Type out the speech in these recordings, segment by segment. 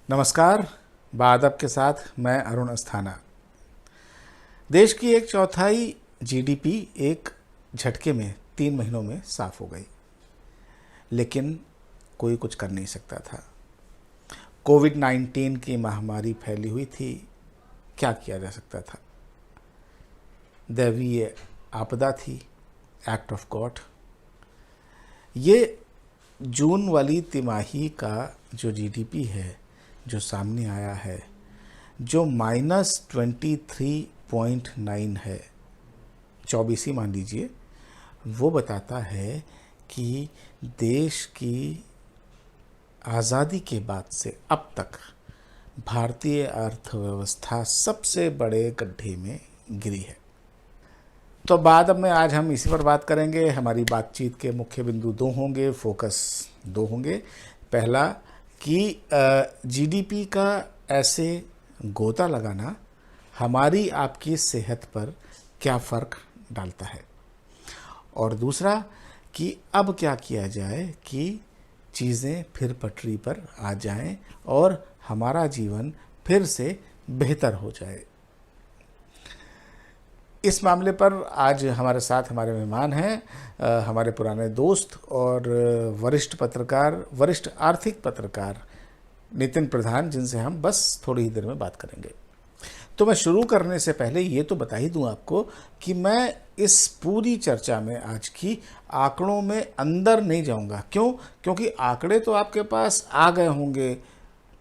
नमस्कार। बादब के साथ मैं अरुण अस्थाना। देश की एक चौथाई जीडीपी एक झटके में 3 महीनों में साफ हो गई, लेकिन कोई कुछ कर नहीं सकता था। कोविड-19 की महामारी फैली हुई थी। क्या किया जा सकता था? दैवीय आपदा थी, एक्ट ऑफ गॉड। ये जून वाली तिमाही का जो जीडीपी है, जो सामने आया है, जो -23.9 है, 24 मान लीजिए, वो बताता है कि देश की आज़ादी के बाद से अब तक भारतीय अर्थव्यवस्था सबसे बड़े गड्ढे में गिरी है। तो बाद में आज हम इसी पर बात करेंगे। हमारी बातचीत के मुख्य बिंदु दो होंगे, फोकस दो होंगे। पहला कि जीडीपी का ऐसे गोता लगाना हमारी आपकी सेहत पर क्या फ़र्क डालता है, और दूसरा कि अब क्या किया जाए कि चीज़ें फिर पटरी पर आ जाएं और हमारा जीवन फिर से बेहतर हो जाए। इस मामले पर आज हमारे साथ हमारे मेहमान हैं, हमारे पुराने दोस्त और वरिष्ठ आर्थिक पत्रकार नितिन प्रधान, जिनसे हम बस थोड़ी ही देर में बात करेंगे। तो मैं शुरू करने से पहले ये तो बता ही दूं आपको कि मैं इस पूरी चर्चा में आज की आंकड़ों में अंदर नहीं जाऊंगा। क्यों? क्योंकि आंकड़े तो आपके पास आ गए होंगे,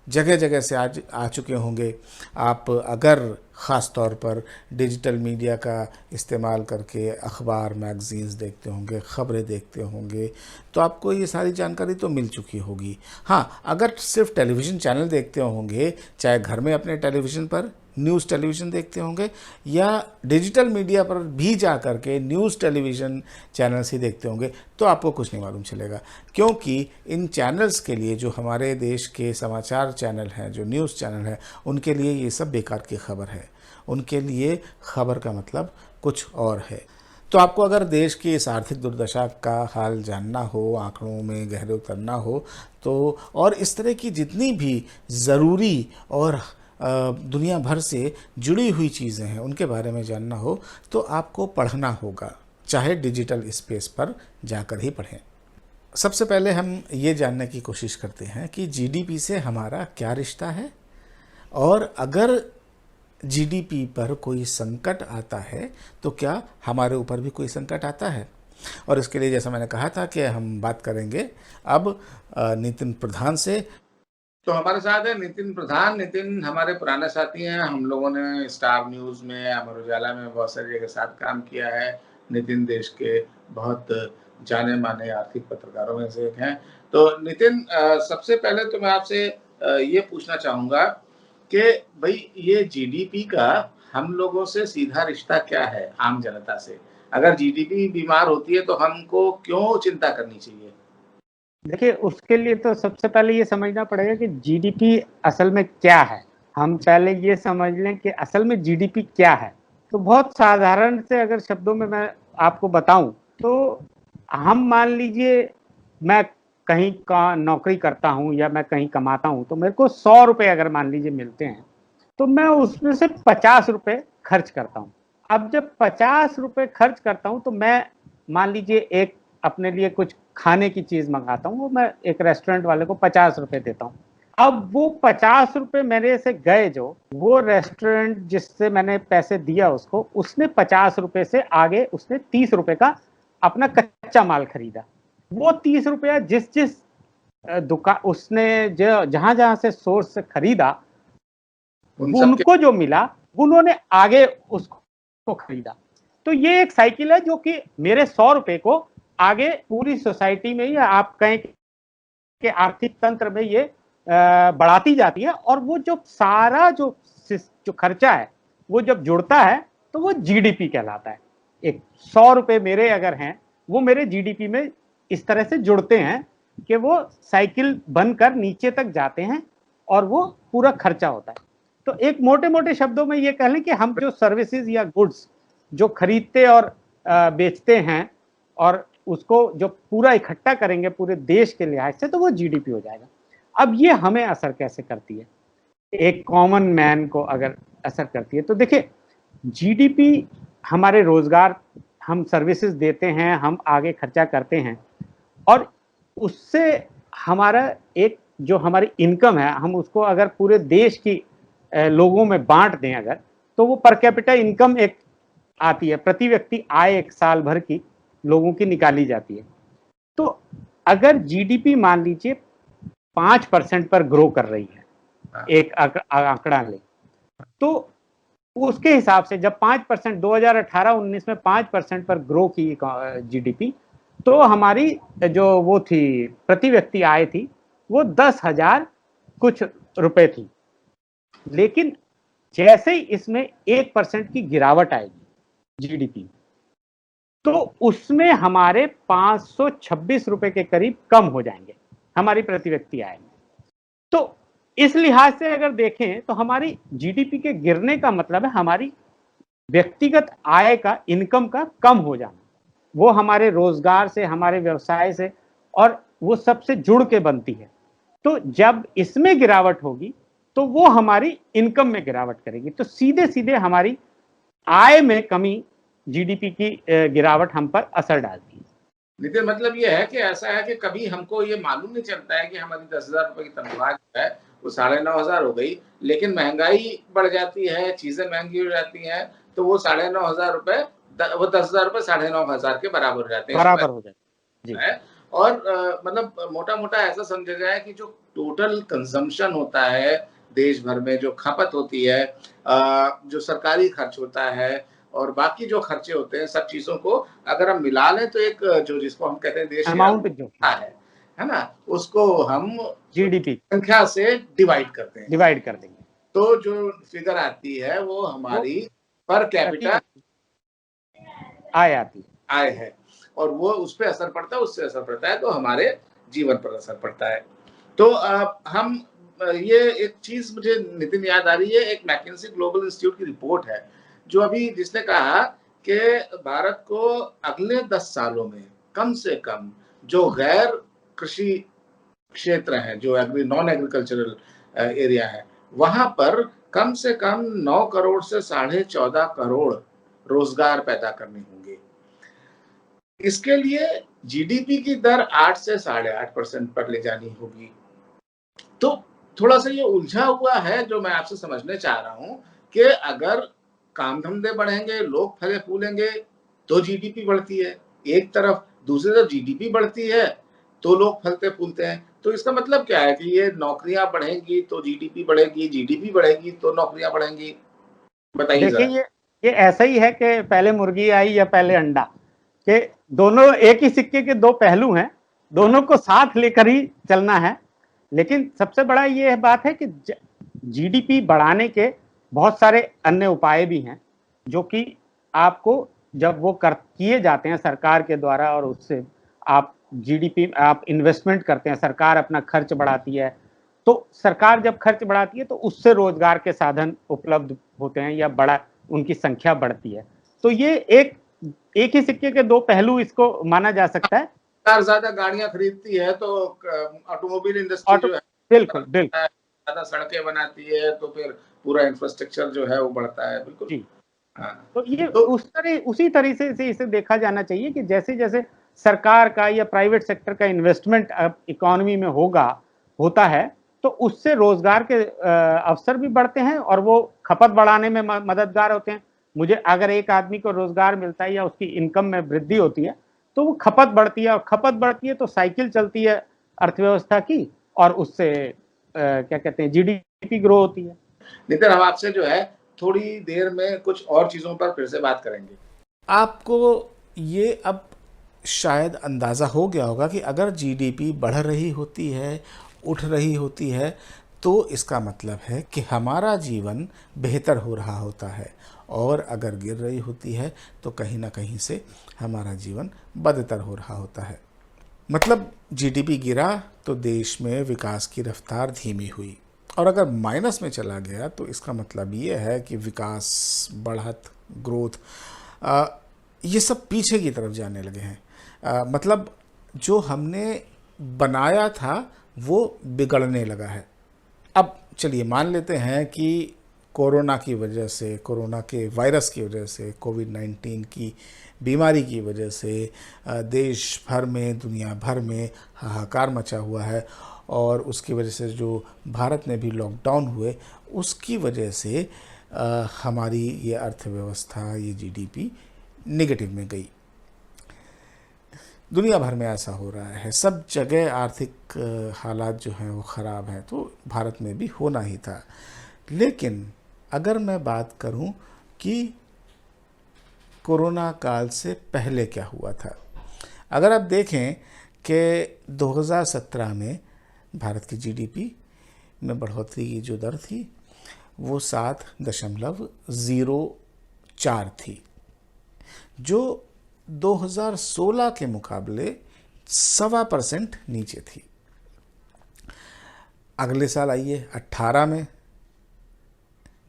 जगह जगह से आज आ चुके होंगे। आप अगर ख़ास तौर पर डिजिटल मीडिया का इस्तेमाल करके अखबार मैगज़ीन्स देखते होंगे, ख़बरें देखते होंगे, तो आपको ये सारी जानकारी तो मिल चुकी होगी। हाँ, अगर सिर्फ टेलीविज़न चैनल देखते होंगे, चाहे घर में अपने टेलीविज़न पर न्यूज़ टेलीविज़न देखते होंगे या डिजिटल मीडिया पर भी जा कर के न्यूज़ टेलीविज़न चैनल्स ही देखते होंगे, तो आपको कुछ नहीं मालूम चलेगा। क्योंकि इन चैनल्स के लिए, जो हमारे देश के समाचार चैनल हैं, जो न्यूज़ चैनल हैं, उनके लिए ये सब बेकार की खबर है। उनके लिए खबर का मतलब कुछ और है। तो आपको अगर देश की इस आर्थिक दुर्दशा का हाल जानना हो, आंकड़ों में गहरे उतरना हो, तो और इस तरह की जितनी भी ज़रूरी और दुनिया भर से जुड़ी हुई चीज़ें हैं, उनके बारे में जानना हो, तो आपको पढ़ना होगा, चाहे डिजिटल स्पेस पर जाकर ही पढ़ें। सबसे पहले हम ये जानने की कोशिश करते हैं कि जीडीपी से हमारा क्या रिश्ता है, और अगर जीडीपी पर कोई संकट आता है तो क्या हमारे ऊपर भी कोई संकट आता है। और इसके लिए, जैसा मैंने कहा था, कि हम बात करेंगे अब नितिन प्रधान से। तो हमारे साथ है नितिन प्रधान। नितिन हमारे पुराने साथी हैं। हम लोगों ने स्टार न्यूज़ में, अमर उजाला में बहुत सारी जगह साथ काम किया है। नितिन देश के बहुत जाने माने आर्थिक पत्रकारों में से एक हैं। तो नितिन, सबसे पहले तो मैं आपसे ये पूछना चाहूँगा कि भाई, ये जीडीपी का हम लोगों से सीधा रिश्ता क्या है, आम जनता से? अगर जीडीपी बीमार होती है तो हमको क्यों चिंता करनी चाहिए? देखिए, उसके लिए तो सबसे पहले ये समझना पड़ेगा कि जीडीपी असल में क्या है। हम पहले ये समझ लें कि असल में जीडीपी क्या है। तो बहुत साधारण से अगर शब्दों में मैं आपको बताऊं, तो हम मान लीजिए मैं कहीं का नौकरी करता हूं या मैं कहीं कमाता हूं, तो मेरे को 100 रुपए अगर मान लीजिए मिलते हैं, तो मैं उसमें से 50 रुपए खर्च करता हूं। अब जब 50 रुपए खर्च करता हूं, तो मैं मान लीजिए एक अपने लिए कुछ खाने की चीज मंगाता हूँ, वो मैं एक रेस्टोरेंट वाले को 50 रुपए देता हूँ। अब वो 50 रुपए मेरे से गए, जो वो रेस्टोरेंट जिससे मैंने पैसे दिया उसको, उसने 50 रुपए से आगे उसने 30 रुपए का अपना कच्चा माल खरीदा। वो 30 रुपया जिस जिस दुकान उसने जो जहां जहां से सोर्स से खरीदा, उन सब के उनको जो मिला, उन्होंने आगे उसको खरीदा। तो ये एक साइकिल है जो कि मेरे 100 रुपए को आगे पूरी सोसाइटी में, या आप कहें कि आर्थिक तंत्र में, ये बढ़ाती जाती है। और वो जो सारा जो खर्चा है, वो जब जुड़ता है तो वो जीडीपी कहलाता है। एक 100 रुपए मेरे अगर हैं, वो मेरे जीडीपी में इस तरह से जुड़ते हैं कि वो साइकिल बनकर नीचे तक जाते हैं और वो पूरा खर्चा होता है। तो एक मोटे मोटे शब्दों में ये कह लें कि हम जो सर्विसेज या गुड्स जो खरीदते और बेचते हैं, और उसको जो पूरा इकट्ठा करेंगे पूरे देश के लिहाज से, तो वो जीडीपी हो जाएगा। अब ये हमें असर कैसे करती है, एक कॉमन मैन को अगर असर करती है, तो देखिए जीडीपी हमारे रोजगार, हम सर्विसेज देते हैं, हम आगे खर्चा करते हैं, और उससे हमारा एक जो हमारी इनकम है, हम उसको अगर पूरे देश की लोगों में बांट दें अगर, तो वो पर कैपिटा इनकम एक आती है, प्रति व्यक्ति आय एक साल भर की लोगों की निकाली जाती है। तो अगर जीडीपी मान लीजिए 5% पर ग्रो कर रही है, एक आंकड़ा ले, तो उसके हिसाब से जब 5% 2018-19 में 5% पर ग्रो की जीडीपी, तो हमारी जो वो थी प्रति व्यक्ति आय थी वो 10,000 कुछ रुपए थी। लेकिन जैसे ही इसमें 1% की गिरावट आएगी जीडीपी, तो उसमें हमारे 526 रुपए के करीब कम हो जाएंगे हमारी प्रति व्यक्ति आय में। तो इस लिहाज से अगर देखें तो हमारी जीडीपी के गिरने का मतलब है हमारी व्यक्तिगत आय का, इनकम का कम हो जाना। वो हमारे रोजगार से, हमारे व्यवसाय से, और वो सबसे जुड़ के बनती है। तो जब इसमें गिरावट होगी तो वो हमारी इनकम में गिरावट करेगी, तो सीधे सीधे हमारी आय में कमी, जीडीपी की गिरावट हम पर असर डालती है। नितिन, मतलब ये है कि ऐसा है कि कभी हमको ये मालूम नहीं चलता है कि हमारी 10,000 रुपए की तनख्वाह जो है वो 9,500 हो गई, लेकिन महंगाई बढ़ जाती है, चीजें महंगी हो जाती हैं, तो वो 9,500 रुपए, वो 10,000 रुपए 9,500 के बराबर हो जाते हैं, बराबर हो जाते हैं है। और मतलब मोटा मोटा ऐसा समझा जाए कि जो टोटल कंजम्पशन होता है देश भर में, जो खपत होती है, जो सरकारी खर्च होता है और बाकी जो खर्चे होते हैं, सब चीजों को अगर हम मिला लें तो एक जो जिसको हम कहते हैं देश अमाउंट जो है ना, उसको हम जीडीपी संख्या से डिवाइड करते हैं, डिवाइड कर देंगे, तो जो फिगर आती है वो हमारी पर कैपिटा आय आती आय है, और वो उस पर असर पड़ता है, उससे असर पड़ता है, तो हमारे जीवन पर असर पड़ता है। तो हम ये एक चीज मुझे नितिन याद आ रही है, एक मैकेंजी ग्लोबल इंस्टीट्यूट की रिपोर्ट है जो अभी जिसने कहा कि भारत को अगले 10 सालों में कम से कम जो गैर कृषि क्षेत्र हैं, जो नॉन एग्रीकल्चरल एरिया है, वहां पर कम से कम 9 करोड़ से 14.5 करोड़ रोजगार पैदा करने होंगे। इसके लिए जीडीपी की दर 8 से 8.5% पर ले जानी होगी। तो थोड़ा सा ये उलझा हुआ है जो मैं आपसे समझने चाह रहा हूं कि अगर काम धंधे बढ़ेंगे, लोग फले फूलेंगे, तो जीडीपी बढ़ती है एक तरफ, दूसरी तरफ जीडीपी बढ़ती है तो लोग फलते फूलते हैं। तो इसका मतलब क्या है कि ये नौकरियां बढ़ेंगी तो जीडीपी बढ़ेगी, जीडीपी बढ़ेगी तो नौकरियां बढ़ेंगी? बताइए। देखिए ये ऐसा ही है कि पहले मुर्गी आई या पहले अंडा, कि दोनों एक ही सिक्के के दो पहलू हैं, दोनों को साथ लेकर ही चलना है। लेकिन सबसे बड़ा ये बात है कि जीडीपी बढ़ाने के बहुत सारे अन्य उपाय भी हैं, जो कि आपको जब वो किए जाते हैं सरकार के द्वारा, और उससे आप जीडीपी, आप इन्वेस्टमेंट करते हैं, सरकार अपना खर्च बढ़ाती है, तो सरकार जब खर्च बढ़ाती है तो उससे रोजगार के साधन उपलब्ध होते हैं या बड़ा उनकी संख्या बढ़ती है। तो ये एक ही सिक्के के दो पहलू इसको माना जा सकता है। सरकार ज्यादा गाड़ियां खरीदती है तो ऑटोमोबाइल इंडस्ट्री जो है, बिल्कुल बिल्कुल ज्यादा सड़कें बनाती है तो फिर पूरा इंफ्रास्ट्रक्चर जो है वो बढ़ता है। बिल्कुल जी। हाँ। तो ये उसी तरीके से इसे देखा जाना चाहिए कि जैसे जैसे सरकार का या प्राइवेट सेक्टर का इन्वेस्टमेंट इकोनॉमी में होता है, तो उससे रोजगार के अवसर भी बढ़ते हैं और वो खपत बढ़ाने में मददगार होते हैं। मुझे अगर एक आदमी को रोजगार मिलता है या उसकी इनकम में वृद्धि होती है तो वो खपत बढ़ती है, और खपत बढ़ती है तो साइकिल चलती है अर्थव्यवस्था की, और उससे क्या कहते हैं, जीडीपी ग्रो होती है। नितिन, हम आपसे जो है थोड़ी देर में कुछ और चीजों पर फिर से बात करेंगे। आपको ये अब शायद अंदाज़ा हो गया होगा कि अगर जीडीपी बढ़ रही होती है, उठ रही होती है, तो इसका मतलब है कि हमारा जीवन बेहतर हो रहा होता है, और अगर गिर रही होती है तो कहीं ना कहीं से हमारा जीवन बदतर हो रहा होता है। मतलब जीडीपी गिरा तो देश में विकास की रफ्तार धीमी हुई, और अगर माइनस में चला गया तो इसका मतलब ये है कि विकास, बढ़त, ग्रोथ, ये सब पीछे की तरफ जाने लगे हैं। मतलब जो हमने बनाया था वो बिगड़ने लगा है। अब चलिए मान लेते हैं कि कोरोना की वजह से, कोरोना के वायरस की वजह से, कोविड-19 की बीमारी की वजह से देश भर में, दुनिया भर में हाहाकार मचा हुआ है, और उसकी वजह से जो भारत में भी लॉकडाउन हुए, उसकी वजह से हमारी ये अर्थव्यवस्था, ये जीडीपी नेगेटिव में गई। दुनिया भर में ऐसा हो रहा है, सब जगह आर्थिक हालात जो हैं वो ख़राब हैं, तो भारत में भी होना ही था। लेकिन अगर मैं बात करूं कि कोरोना काल से पहले क्या हुआ था, अगर आप देखें कि 2017 में भारत की जीडीपी में बढ़ोतरी की जो दर थी वो 7.04 थी, जो 2016 के मुकाबले 1.25% नीचे थी। अगले साल आइए 18 में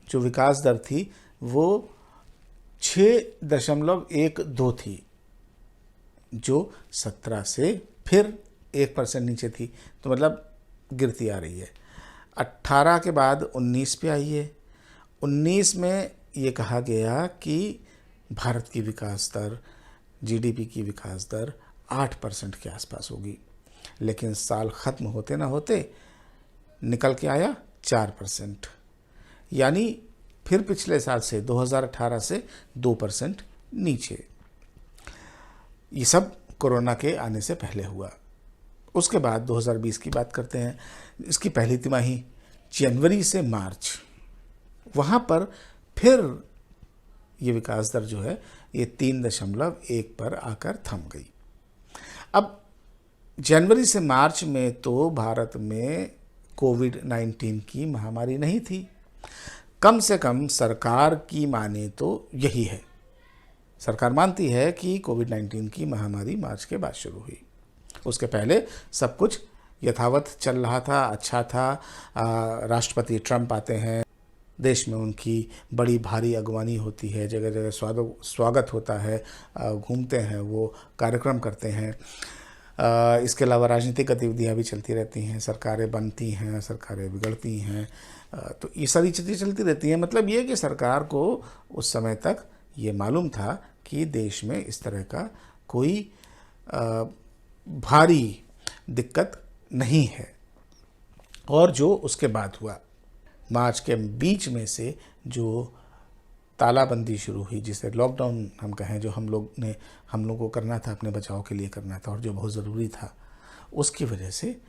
जो विकास दर थी वो 6.12 थी, जो 17 से फिर 1% नीचे थी, तो मतलब गिरती आ रही है। 18 के बाद 19 पे आइए, 19 में ये कहा गया कि भारत की विकास दर, जीडीपी की विकास दर 8% के आसपास होगी, लेकिन साल ख़त्म होते ना होते निकल के आया 4%, यानी फिर पिछले साल से 2018 से 2% नीचे। ये सब कोरोना के आने से पहले हुआ। उसके बाद 2020 की बात करते हैं, इसकी पहली तिमाही जनवरी से मार्च, वहाँ पर फिर ये विकास दर जो है ये 3.1 पर आकर थम गई। अब जनवरी से मार्च में तो भारत में कोविड-19 की महामारी नहीं थी, कम से कम सरकार की माने तो यही है। सरकार मानती है कि कोविड-19 की महामारी मार्च के बाद शुरू हुई, उसके पहले सब कुछ यथावत चल रहा था, अच्छा था। राष्ट्रपति ट्रंप आते हैं, देश में उनकी बड़ी भारी अगवानी होती है, जगह जगह स्वागत होता है, घूमते हैं, वो कार्यक्रम करते हैं। इसके अलावा राजनीतिक गतिविधियाँ भी चलती रहती हैं, सरकारें बनती हैं, सरकारें बिगड़ती हैं, तो ये सारी चीज़ें चलती रहती हैं। मतलब ये कि सरकार को उस समय तक ये मालूम था कि देश में इस तरह का कोई भारी दिक्कत नहीं है। और जो उसके बाद हुआ, मार्च के बीच में से जो तालाबंदी शुरू हुई, जिसे लॉकडाउन हम कहें, जो हम लोगों को करना था, अपने बचाव के लिए करना था और जो बहुत ज़रूरी था, उसकी वजह से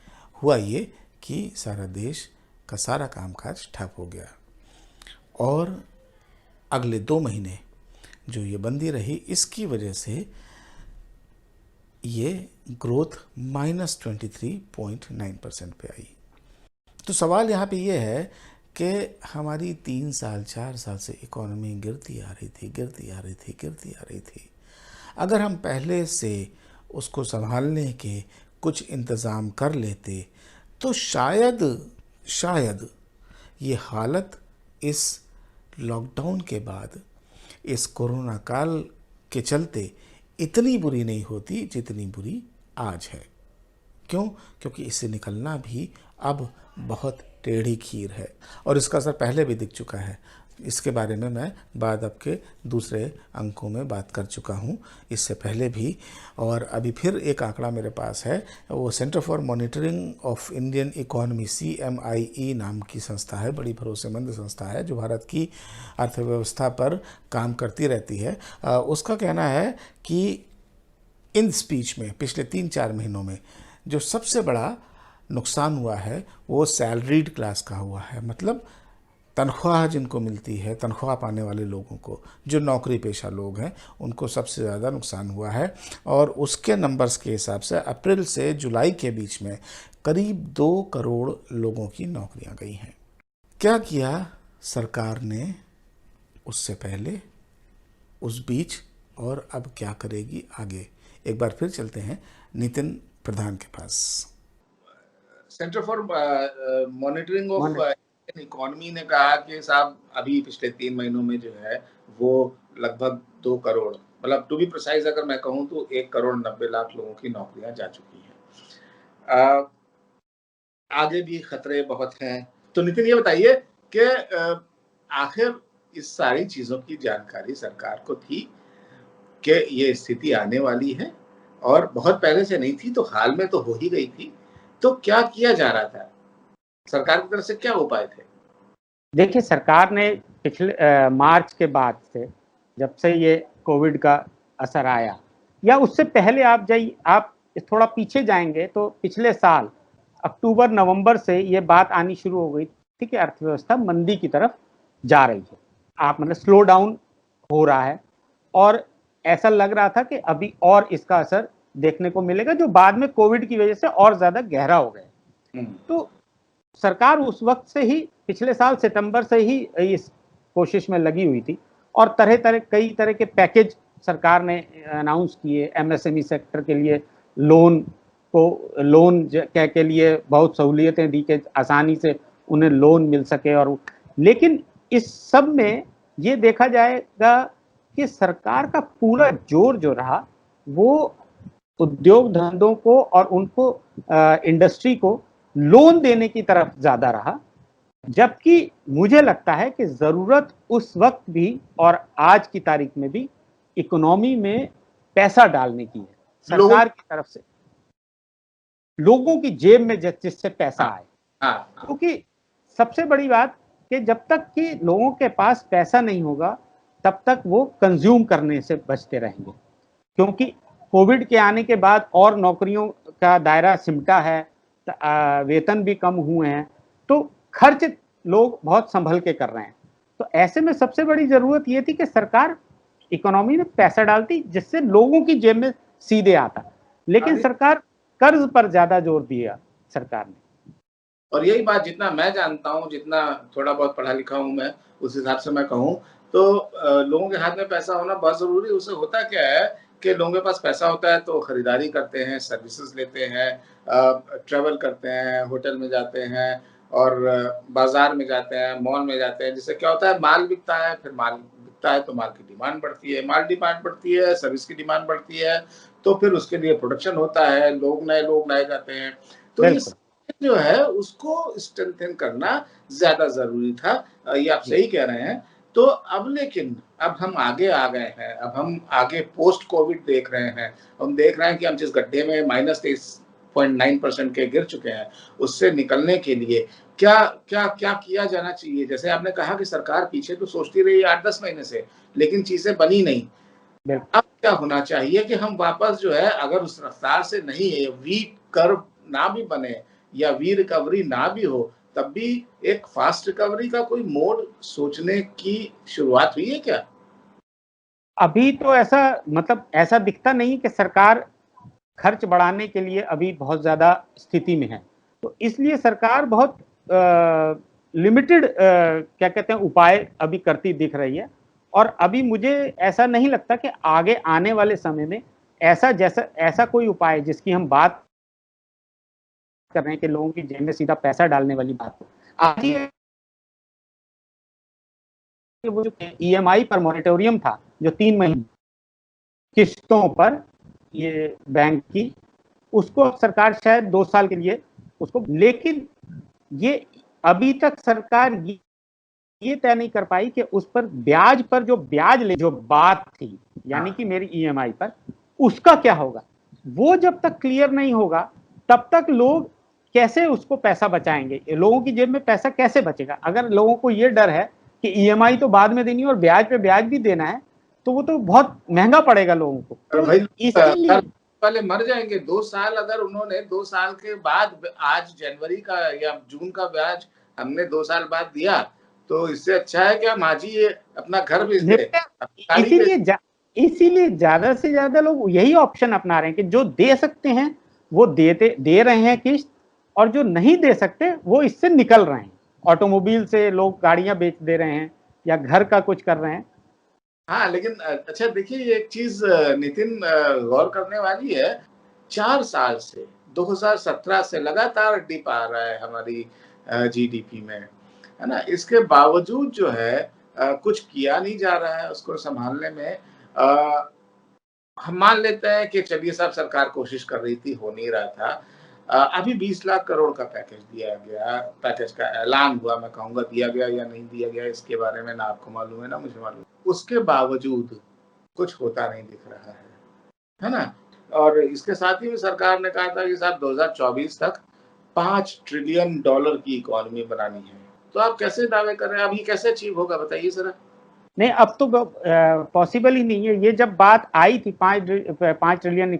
हुआ ये कि सारा देश का सारा कामकाज ठप हो गया। और अगले 2 महीने जो ये बंदी रही, इसकी वजह से ये ग्रोथ -23.9% पे आई। तो सवाल यहाँ पे ये है कि हमारी 3 साल 4 साल से इकोनॉमी गिरती आ रही थी। अगर हम पहले से उसको संभालने के कुछ इंतज़ाम कर लेते तो शायद ये हालत इस लॉकडाउन के बाद, इस कोरोना काल के चलते इतनी बुरी नहीं होती जितनी बुरी आज है। क्यों? क्योंकि इससे निकलना भी अब बहुत टेढ़ी खीर है, और इसका असर पहले भी दिख चुका है। इसके बारे में मैं बाद आपके दूसरे अंकों में बात कर चुका हूँ, इससे पहले भी। और अभी फिर एक आंकड़ा मेरे पास है, वो centre for monitoring of Indian economy, CMIE नाम की संस्था है, बड़ी भरोसेमंद संस्था है जो भारत की अर्थव्यवस्था पर काम करती रहती है। उसका कहना है कि इन स्पीच में पिछले 3-4 महीनों में जो सबसे बड़ा नुकसान हुआ है वो सैलरीड क्लास का हुआ है, मतलब तनख्वाह जिनको मिलती है, तनख्वाह पाने वाले लोगों को, जो नौकरी पेशा लोग हैं, उनको सबसे ज़्यादा नुकसान हुआ है। और उसके नंबर्स के हिसाब से अप्रैल से जुलाई के बीच में करीब 2 करोड़ लोगों की नौकरियां गई हैं। क्या किया सरकार ने उससे पहले, उस बीच, और अब क्या करेगी आगे? एक बार फिर चलते हैं नितिन प्रधान के पास। Centre for monitoring of economy ने कहा कि साहब अभी पिछले 3 महीनों में जो है वो लगभग 2 करोड़, मतलब टू बी प्रिसाइज अगर मैं कहूँ तो 1 करोड़ 90 लाख लोगों की नौकरियां जा चुकी हैं। आगे भी खतरे बहुत हैं। तो नितिन ये बताइए कि आखिर इस सारी चीज़ों की जानकारी सरकार को थी कि ये स्थिति आने वाली है और बहुत पहले से नहीं थी, तो हाल में तो हो ही गई थी। तो क्या किया जा रहा था? सरकार की तरफ से क्या उपाय थे? देखिए, सरकार ने पिछले मार्च के बाद से, जब से ये कोविड का असर आया, या उससे पहले आप थोड़ा पीछे जाएंगे तो पिछले साल अक्टूबर नवंबर से ये बात आनी शुरू हो गई थी कि अर्थव्यवस्था मंदी की तरफ जा रही है। आप मतलब स्लो डाउन हो रहा है, और ऐसा लग रहा था कि अभी और इसका असर देखने को मिलेगा, जो बाद में कोविड की वजह से और ज्यादा गहरा हो गया। तो सरकार उस वक्त से ही, पिछले साल सितंबर से ही इस कोशिश में लगी हुई थी, और कई तरह के पैकेज सरकार ने अनाउंस किए। एमएसएमई सेक्टर के लिए लोन के लिए बहुत सहूलियतें दी कि आसानी से उन्हें लोन मिल सके। और लेकिन इस सब में ये देखा जाएगा कि सरकार का पूरा जोर जो रहा वो उद्योग धंधों को और उनको इंडस्ट्री को लोन देने की तरफ ज्यादा रहा, जबकि मुझे लगता है कि जरूरत उस वक्त भी और आज की तारीख में भी इकोनॉमी में पैसा डालने की है, सरकार की तरफ से, लोगों की जेब में जिससे पैसा आए। क्योंकि सबसे बड़ी बात कि जब तक कि लोगों के पास पैसा नहीं होगा तब तक वो कंज्यूम करने से बचते रहेंगे, क्योंकि कोविड के आने के बाद और नौकरियों का दायरा सिमटा है, वेतन भी कम हुए हैं, तो खर्च लोग बहुत संभल के कर रहे हैं। तो ऐसे में सबसे बड़ी जरूरत ये थी कि सरकार इकोनॉमी में पैसा डालती जिससे लोगों की जेब में सीधे आता, लेकिन सरकार कर्ज पर ज्यादा जोर दिया सरकार ने। और यही बात जितना मैं जानता हूँ, जितना थोड़ा बहुत पढ़ा लिखा हूँ मैं, उस हिसाब से मैं कहूँ तो लोगों के हाथ में पैसा होना बहुत ज़रूरी है। उससे होता क्या है कि लोगों के पास पैसा होता है तो खरीदारी करते हैं, सर्विसेज लेते हैं, ट्रैवल करते हैं, होटल में जाते हैं और बाज़ार में जाते हैं, मॉल में जाते हैं। जिससे क्या होता है, माल बिकता है, फिर माल बिकता है तो माल की डिमांड बढ़ती है, माल डिमांड बढ़ती है, सर्विस की डिमांड बढ़ती है, तो फिर उसके लिए प्रोडक्शन होता है, लोग लाए जाते हैं। तो ये जो है उसको स्ट्रेंथन करना ज़्यादा ज़रूरी था। ये आप सही कह रहे हैं। तो अब लेकिन अब हम आगे आ गए हैं, अब हम आगे पोस्ट कोविड देख रहे हैं। हम देख रहे हैं कि हम जिस गड्ढे में -23.9% के गिर चुके हैं, उससे निकलने के लिए क्या किया जाना चाहिए? जैसे आपने कहा कि सरकार पीछे तो सोचती रही 8-10 महीने से, लेकिन चीज़ें बनी नहीं। अब क्या होना चाहिए कि हम वापस जो है, अगर उस रफ्तार से नहीं है, वी कर्व ना भी बने या वी रिकवरी ना भी हो, तब भी एक फास्ट रिकवरी का कोई मोड सोचने की शुरुआत हुई है क्या? अभी तो ऐसा दिखता नहीं कि सरकार खर्च बढ़ाने के लिए अभी बहुत ज्यादा स्थिति में है। तो इसलिए सरकार बहुत लिमिटेड क्या कहते हैं उपाय अभी करती दिख रही है। और अभी मुझे ऐसा नहीं लगता कि आगे आने वाले समय में ऐसा कोई उपाय जिसकी हम बात कर रहे हैं कि लोगों की जेब में सीधा पैसा डालने वाली बात। आज ही वो जो ईएमआई पर मॉरेटोरियम था, जो 3 महीने किस्तों पर ये बैंक की, उसको सरकार शायद 2 साल के लिए उसको, लेकिन ये अभी तक सरकार ये तय नहीं कर पाई कि उस पर ब्याज पर जो बात थी, यानी कि मेरी ईएमआई पर, उसका क्या होगा। वो जब तक क्लियर नहीं होगा तब तक लोग कैसे उसको पैसा बचाएंगे, लोगों की जेब में पैसा कैसे बचेगा। अगर लोगों को ये डर है कि ईएमआई तो बाद में देनी है और ब्याज पे ब्याज भी देना है, तो वो तो बहुत महंगा पड़ेगा लोगों को। तो इसीलिए वाले मर जाएंगे। 2 साल, अगर उन्होंने 2 साल के बाद आज जनवरी का या जून का ब्याज हमने 2 साल बाद दिया, तो इससे अच्छा है कि हम आज ही अपना घर बेच दें। इसीलिए ज्यादा से ज्यादा लोग यही ऑप्शन अपना रहे हैं कि जो दे सकते हैं वो दे रहे हैं किस्त, और जो नहीं दे सकते वो इससे निकल रहे हैं। ऑटोमोबाइल से लोग गाड़ियां बेच दे रहे हैं या घर का कुछ कर रहे हैं। हाँ, लेकिन अच्छा देखिए, एक चीज नितिन गौर करने वाली है। 4 साल से 2017 से लगातार डिप आ रहा है हमारी जीडीपी में, है ना? इसके बावजूद जो है कुछ किया नहीं जा रहा है उसको संभालने में। हम मान लेते हैं कि चलिए साहब, सरकार कोशिश कर रही थी, हो नहीं रहा था। अभी 20 लाख करोड़ का पैकेज दिया गया, पैकेज का ऐलान हुआ, मैं कहूँगा दिया गया या नहीं दिया गया इसके बारे में ना आपको मालूम है ना मुझे मालूम है। उसके बावजूद कुछ होता नहीं दिख रहा है ना? और इसके साथ ही सरकार ने कहा था कि साहब 2024 तक $5 ट्रिलियन की इकोनॉमी बनानी है। तो आप कैसे दावे कर रहे हैं? अब ये कैसे अचीव होगा बताइए ज़रा? नहीं, अब तो पॉसिबल ही नहीं है। ये जब बात आई थी 5 ट्रिलियन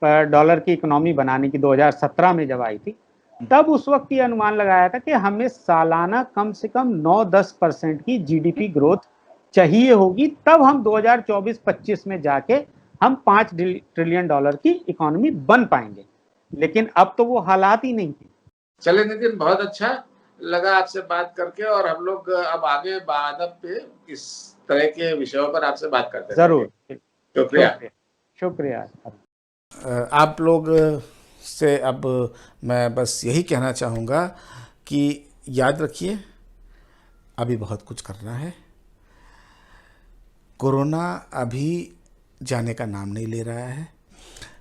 डॉलर की इकोनॉमी बनाने की 2017 में जब आई थी, तब उस वक्त ये अनुमान लगाया था कि हमें सालाना कम से कम 9-10% की जीडीपी ग्रोथ चाहिए होगी, तब हम 2024-25 में जाके हम 5 ट्रिलियन डॉलर की इकोनॉमी बन पाएंगे। लेकिन अब तो वो हालात ही नहीं थे। चले नितिन, बहुत अच्छा लगा आपसे बात करके, और हम लोग अब आगे बात पे इस तरह के विषयों पर आपसे बात करते हैं। जरूर, शुक्रिया। शुक्रिया। आप लोग से अब मैं बस यही कहना चाहूँगा कि याद रखिए, अभी बहुत कुछ करना है। कोरोना अभी जाने का नाम नहीं ले रहा है।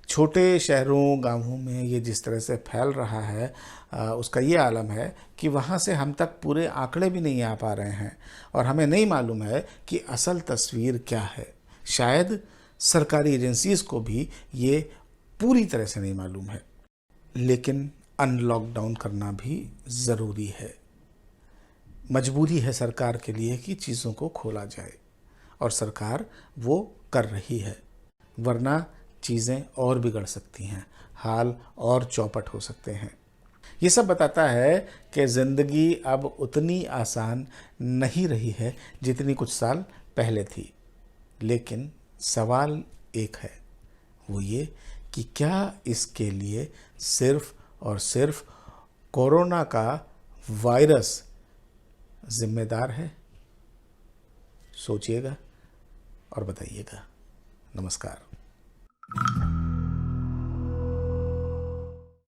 छोटे शहरों गांवों में ये जिस तरह से फैल रहा है, उसका ये आलम है कि वहाँ से हम तक पूरे आंकड़े भी नहीं आ पा रहे हैं, और हमें नहीं मालूम है कि असल तस्वीर क्या है। शायद सरकारी एजेंसीज़ को भी ये पूरी तरह से नहीं मालूम है, लेकिन अनलॉकडाउन करना भी ज़रूरी है। मजबूरी है सरकार के लिए कि चीज़ों को खोला जाए, और सरकार वो कर रही है, वरना चीज़ें और बिगड़ सकती हैं, हाल और चौपट हो सकते हैं। ये सब बताता है कि ज़िंदगी अब उतनी आसान नहीं रही है जितनी कुछ साल पहले थी। लेकिन सवाल एक है, वो ये कि क्या इसके लिए सिर्फ और सिर्फ कोरोना का वायरस जिम्मेदार है? सोचिएगा और बताइएगा। नमस्कार।